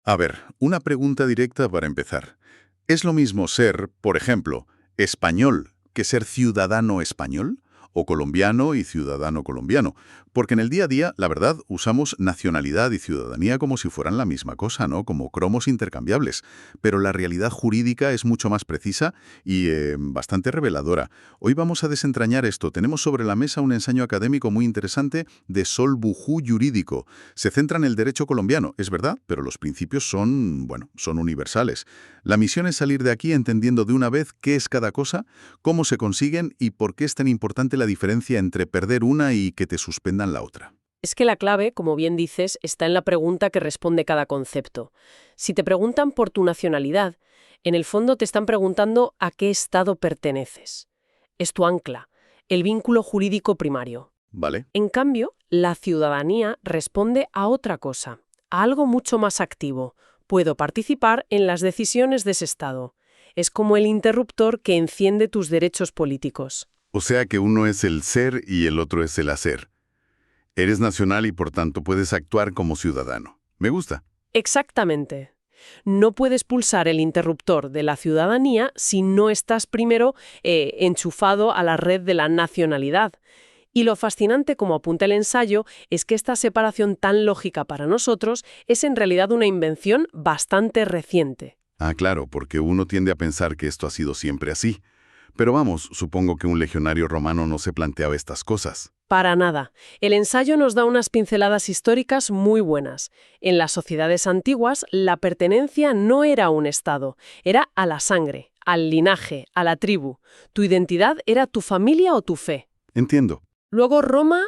A ver, una pregunta directa para empezar. ¿Es lo mismo ser, por ejemplo, español que ser ciudadano español? ¿O colombiano y ciudadano colombiano? Porque en el día a día, la verdad, usamos nacionalidad y ciudadanía como si fueran la misma cosa, ¿no? Como cromos intercambiables. Pero la realidad jurídica es mucho más precisa y bastante reveladora. Hoy vamos a desentrañar esto. Tenemos sobre la mesa un ensayo académico muy interesante de Sol Bujú Jurídico. Se centra en el derecho colombiano, es verdad, pero los principios son, bueno, son universales. La misión es salir de aquí entendiendo de una vez qué es cada cosa, cómo se consiguen y por qué es tan importante la diferencia entre perder una y que te suspendan la otra. Es que la clave, como bien dices, está en la pregunta que responde cada concepto. Si te preguntan por tu nacionalidad, en el fondo te están preguntando a qué estado perteneces. Es tu ancla, el vínculo jurídico primario. ¿Vale? En cambio, la ciudadanía responde a otra cosa, a algo mucho más activo. Puedo participar en las decisiones de ese estado. Es como el interruptor que enciende tus derechos políticos. O sea que uno es el ser y el otro es el hacer. Eres nacional y por tanto puedes actuar como ciudadano. Me gusta. Exactamente. No puedes pulsar el interruptor de la ciudadanía si no estás primero enchufado a la red de la nacionalidad. Y lo fascinante, como apunta el ensayo, es que esta separación tan lógica para nosotros es en realidad una invención bastante reciente. Ah, claro, porque uno tiende a pensar que esto ha sido siempre así. Pero vamos, supongo que un legionario romano no se planteaba estas cosas. Para nada. El ensayo nos da unas pinceladas históricas muy buenas. En las sociedades antiguas, la pertenencia no era a un estado, era a la sangre, al linaje, a la tribu. Tu identidad era tu familia o tu fe. Entiendo. Luego Roma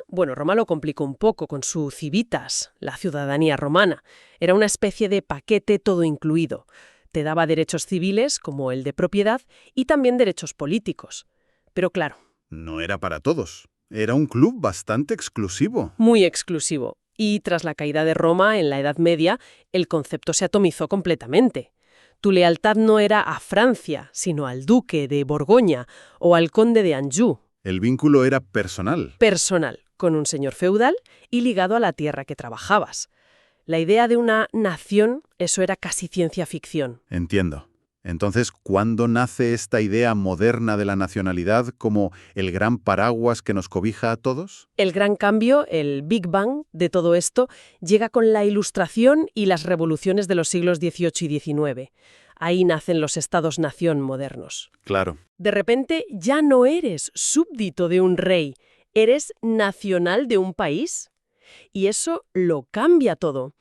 lo complicó un poco con su civitas, la ciudadanía romana. Era una especie de paquete todo incluido. Te daba derechos civiles, como el de propiedad, y también derechos políticos. Pero claro, No era para todos. Era un club bastante exclusivo. muy exclusivo. Y tras la caída de Roma en la Edad Media, el concepto se atomizó completamente. Tu lealtad no era a Francia, sino al duque de Borgoña o al conde de Anjou. El vínculo era personal. Personal, con un señor feudal y ligado a la tierra que trabajabas. La idea de una nación, eso era casi ciencia ficción. Entiendo. Entonces, ¿cuándo nace esta idea moderna de la nacionalidad como el gran paraguas que nos cobija a todos? El gran cambio, el Big Bang de todo esto, llega con la Ilustración y las revoluciones de los siglos XVIII y XIX. Ahí nacen los estados-nación modernos. Claro. De repente ya no eres súbdito de un rey, eres nacional de un país. Y eso lo cambia todo.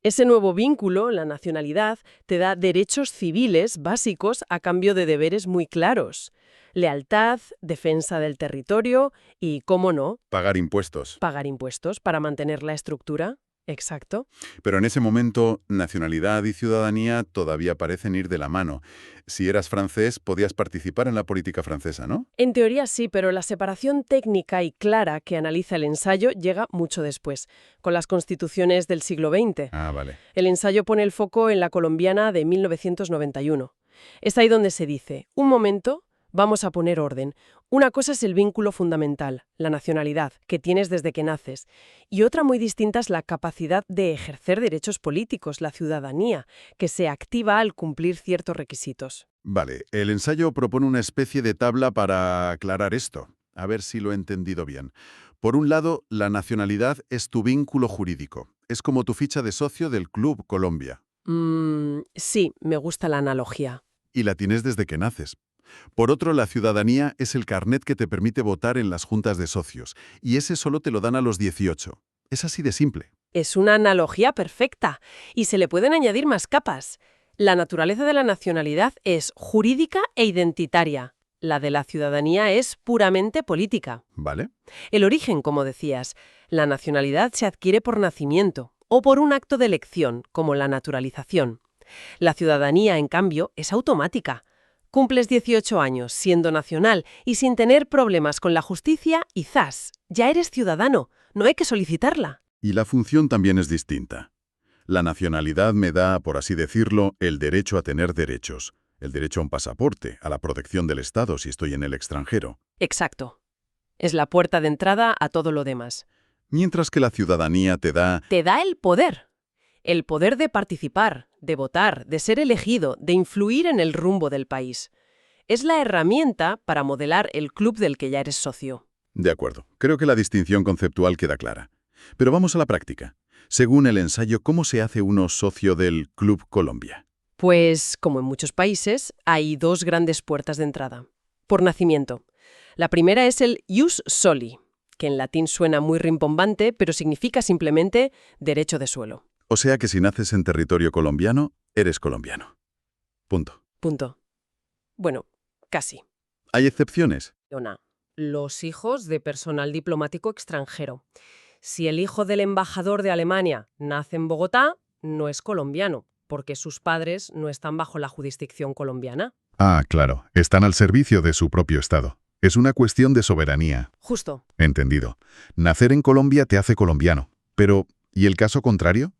Ese nuevo vínculo, la nacionalidad, te da derechos civiles básicos a cambio de deberes muy claros. Lealtad, defensa del territorio y, cómo no, Pagar impuestos. pagar impuestos para mantener la estructura. Exacto. Pero en ese momento, nacionalidad y ciudadanía todavía parecen ir de la mano. Si eras francés, podías participar en la política francesa, ¿no? En teoría sí, pero la separación técnica y clara que analiza el ensayo llega mucho después, con las constituciones del siglo XX. Ah, vale. El ensayo pone el foco en la colombiana de 1991. Es ahí donde se dice, un momento, vamos a poner orden. Una cosa es el vínculo fundamental, la nacionalidad, que tienes desde que naces, y otra muy distinta es la capacidad de ejercer derechos políticos, la ciudadanía, que se activa al cumplir ciertos requisitos. Vale, el ensayo propone una especie de tabla para aclarar esto. A ver si lo he entendido bien. Por un lado, la nacionalidad es tu vínculo jurídico. Es como tu ficha de socio del Club Colombia. Sí, me gusta la analogía. Y la tienes desde que naces. Por otro, la ciudadanía es el carnet que te permite votar en las juntas de socios. Y ese solo te lo dan a los 18. Es así de simple. Es una analogía perfecta, y se le pueden añadir más capas. La naturaleza de la nacionalidad es jurídica e identitaria. La de la ciudadanía es puramente política. ¿Vale? El origen, como decías, la nacionalidad se adquiere por nacimiento o por un acto de elección, como la naturalización. La ciudadanía, en cambio, es automática. Cumples 18 años siendo nacional y sin tener problemas con la justicia y ¡zas! Ya eres ciudadano, no hay que solicitarla. Y la función también es distinta. La nacionalidad me da, por así decirlo, el derecho a tener derechos. El derecho a un pasaporte, a la protección del Estado si estoy en el extranjero. Exacto. Es la puerta de entrada a todo lo demás. Mientras que la ciudadanía te da... Te da el poder. El poder de participar, de votar, de ser elegido, de influir en el rumbo del país. Es la herramienta para modelar el club del que ya eres socio. De acuerdo, creo que la distinción conceptual queda clara. Pero vamos a la práctica. Según el ensayo, ¿cómo se hace uno socio del Club Colombia? Pues, como en muchos países, hay dos grandes puertas de entrada. Por nacimiento. La primera es el ius soli, que en latín suena muy rimbombante, pero significa simplemente derecho de suelo. O sea que si naces en territorio colombiano, eres colombiano. Punto. Punto. Bueno, casi. ¿Hay excepciones? Los hijos de personal diplomático extranjero. Si el hijo del embajador de Alemania nace en Bogotá, no es colombiano, porque sus padres no están bajo la jurisdicción colombiana. Ah, claro. Están al servicio de su propio Estado. Es una cuestión de soberanía. Justo. Entendido. Nacer en Colombia te hace colombiano. Pero, ¿y el caso contrario?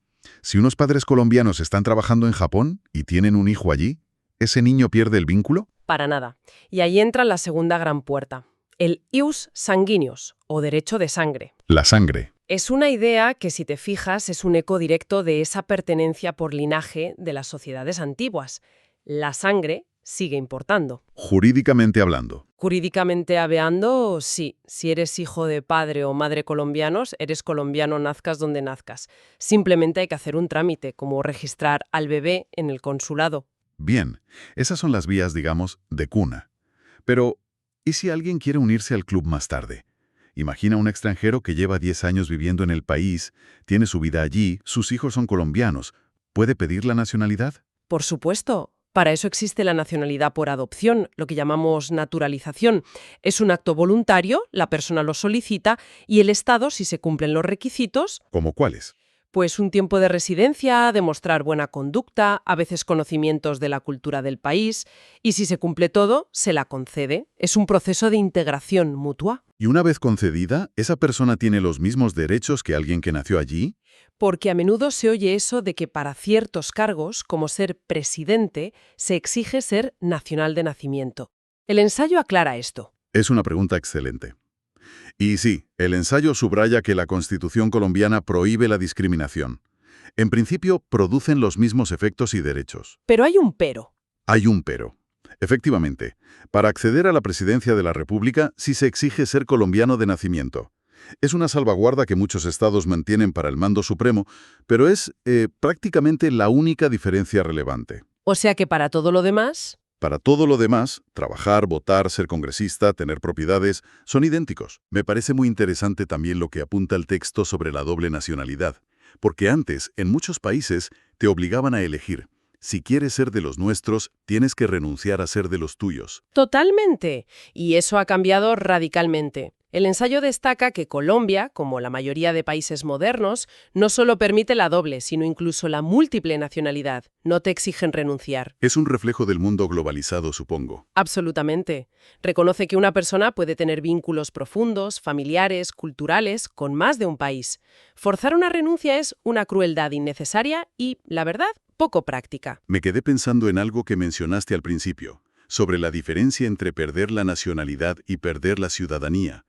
Si unos padres colombianos están trabajando en Japón y tienen un hijo allí, ¿ese niño pierde el vínculo? Para nada. Y ahí entra la segunda gran puerta. El ius sanguineus, o derecho de sangre. La sangre. Es una idea que, si te fijas, es un eco directo de esa pertenencia por linaje de las sociedades antiguas. La sangre sigue importando. Jurídicamente hablando. Jurídicamente hablando, sí. Si eres hijo de padre o madre colombianos, eres colombiano nazcas donde nazcas. Simplemente hay que hacer un trámite, como registrar al bebé en el consulado. Bien, esas son las vías, digamos, de cuna. Pero, ¿y si alguien quiere unirse al club más tarde? Imagina un extranjero que lleva 10 años viviendo en el país, tiene su vida allí, sus hijos son colombianos. ¿Puede pedir la nacionalidad? Por supuesto. Para eso existe la nacionalidad por adopción, lo que llamamos naturalización. Es un acto voluntario, la persona lo solicita y el Estado, si se cumplen los requisitos, ¿Cómo cuáles? pues un tiempo de residencia, demostrar buena conducta, a veces conocimientos de la cultura del país, y si se cumple todo, se la concede. Es un proceso de integración mutua. Y una vez concedida, ¿esa persona tiene los mismos derechos que alguien que nació allí? Porque a menudo se oye eso de que para ciertos cargos, como ser presidente, se exige ser nacional de nacimiento. El ensayo aclara esto. Es una pregunta excelente. Y sí, el ensayo subraya que la Constitución colombiana prohíbe la discriminación. En principio, producen los mismos efectos y derechos. Pero hay un pero. Hay un pero. Efectivamente, para acceder a la presidencia de la República sí se exige ser colombiano de nacimiento. Es una salvaguarda que muchos estados mantienen para el mando supremo, pero es prácticamente la única diferencia relevante. O sea que para todo lo demás, Para todo lo demás, trabajar, votar, ser congresista, tener propiedades, son idénticos. Me parece muy interesante también lo que apunta el texto sobre la doble nacionalidad, porque antes, en muchos países, te obligaban a elegir. Si quieres ser de los nuestros, tienes que renunciar a ser de los tuyos. totalmente. Y eso ha cambiado radicalmente. El ensayo destaca que Colombia, como la mayoría de países modernos, no solo permite la doble, sino incluso la múltiple nacionalidad. No te exigen renunciar. Es un reflejo del mundo globalizado, supongo. Absolutamente. Reconoce que una persona puede tener vínculos profundos, familiares, culturales, con más de un país. Forzar una renuncia es una crueldad innecesaria y, la verdad, poco práctica. Me quedé pensando en algo que mencionaste al principio, sobre la diferencia entre perder la nacionalidad y perder la ciudadanía.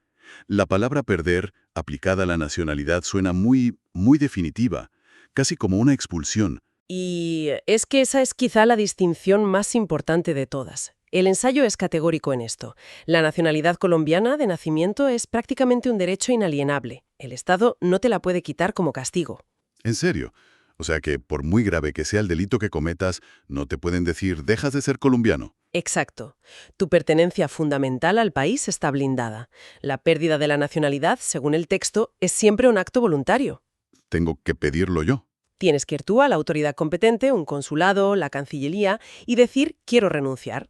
La palabra perder, aplicada a la nacionalidad, suena muy definitiva, casi como una expulsión. Y es que esa es quizá la distinción más importante de todas. El ensayo es categórico en esto. La nacionalidad colombiana de nacimiento es prácticamente un derecho inalienable. El Estado no te la puede quitar como castigo. ¿En serio? O sea que, por muy grave que sea el delito que cometas, no te pueden decir «dejas de ser colombiano». Exacto. Tu pertenencia fundamental al país está blindada. La pérdida de la nacionalidad, según el texto, es siempre un acto voluntario. Tengo que pedirlo yo. Tienes que ir tú a la autoridad competente, un consulado, la Cancillería, y decir «quiero renunciar».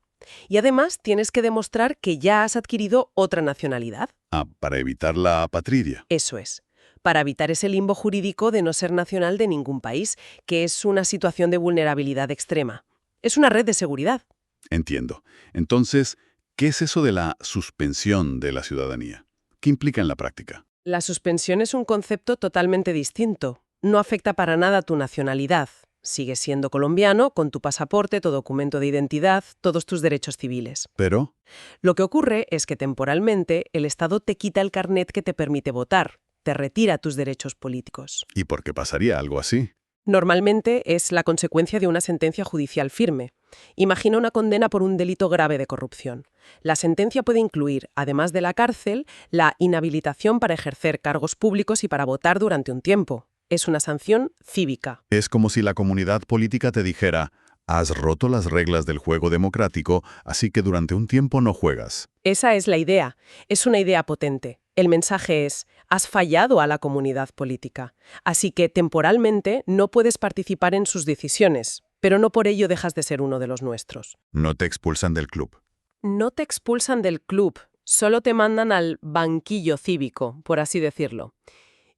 Y además tienes que demostrar que ya has adquirido otra nacionalidad. Ah, para evitar la apatridia. Eso es. Para evitar ese limbo jurídico de no ser nacional de ningún país, que es una situación de vulnerabilidad extrema. Es una red de seguridad. Entiendo. Entonces, ¿qué es eso de la suspensión de la ciudadanía? ¿Qué implica en la práctica? La suspensión es un concepto totalmente distinto. No afecta para nada tu nacionalidad. Sigues siendo colombiano con tu pasaporte, tu documento de identidad, todos tus derechos civiles. Pero, Lo que ocurre es que temporalmente el Estado te quita el carnet que te permite votar, te retira tus derechos políticos. ¿y por qué pasaría algo así? Normalmente es la consecuencia de una sentencia judicial firme. Imagina una condena por un delito grave de corrupción. La sentencia puede incluir, además de la cárcel, la inhabilitación para ejercer cargos públicos y para votar durante un tiempo. Es una sanción cívica. Es como si la comunidad política te dijera, has roto las reglas del juego democrático, así que durante un tiempo no juegas. Esa es la idea. Es una idea potente. El mensaje es, has fallado a la comunidad política, así que temporalmente no puedes participar en sus decisiones, pero no por ello dejas de ser uno de los nuestros. No te expulsan del club. No te expulsan del club, solo te mandan al banquillo cívico, por así decirlo.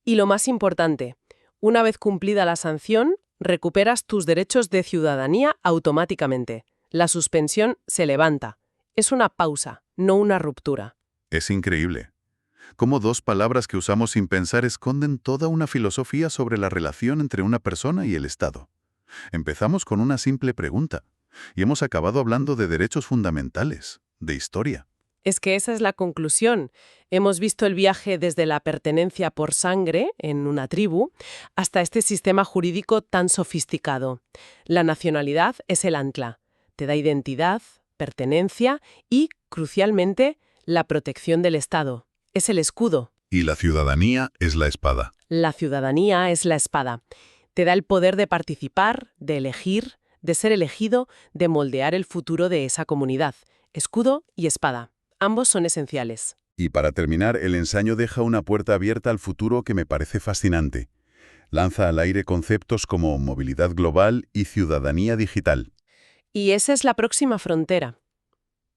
Y lo más importante, una vez cumplida la sanción, recuperas tus derechos de ciudadanía automáticamente. La suspensión se levanta. Es una pausa, no una ruptura. Es increíble. Cómo dos palabras que usamos sin pensar esconden toda una filosofía sobre la relación entre una persona y el Estado. Empezamos con una simple pregunta, y hemos acabado hablando de derechos fundamentales, de historia. Es que esa es la conclusión. Hemos visto el viaje desde la pertenencia por sangre, en una tribu, hasta este sistema jurídico tan sofisticado. La nacionalidad es el ancla. Te da identidad, pertenencia y, crucialmente, la protección del Estado. Es el escudo. Y la ciudadanía es la espada. La ciudadanía es la espada. Te da el poder de participar, de elegir, de ser elegido, de moldear el futuro de esa comunidad. Escudo y espada. Ambos son esenciales. Y para terminar, el ensayo deja una puerta abierta al futuro que me parece fascinante. Lanza al aire conceptos como movilidad global y ciudadanía digital. Y esa es la próxima frontera.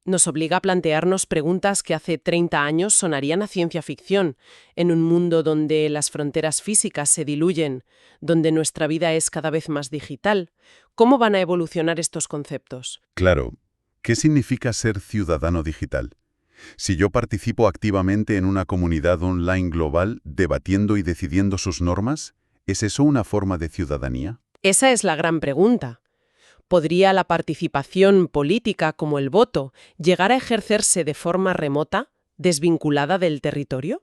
Nos obliga a plantearnos preguntas que hace 30 años sonarían a ciencia ficción, en un mundo donde las fronteras físicas se diluyen, donde nuestra vida es cada vez más digital. ¿Cómo van a evolucionar estos conceptos? Claro, ¿qué significa ser ciudadano digital? Si yo participo activamente en una comunidad online global, debatiendo y decidiendo sus normas, ¿es eso una forma de ciudadanía? Esa es la gran pregunta. ¿Podría la participación política, como el voto, llegar a ejercerse de forma remota, desvinculada del territorio?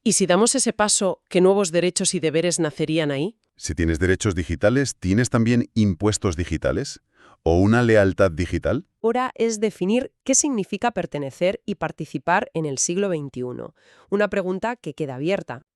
Y si damos ese paso, ¿qué nuevos derechos y deberes nacerían ahí? Si tienes derechos digitales, ¿tienes también impuestos digitales? ¿O una lealtad digital? Ahora es definir qué significa pertenecer y participar en el siglo XXI. Una pregunta que queda abierta.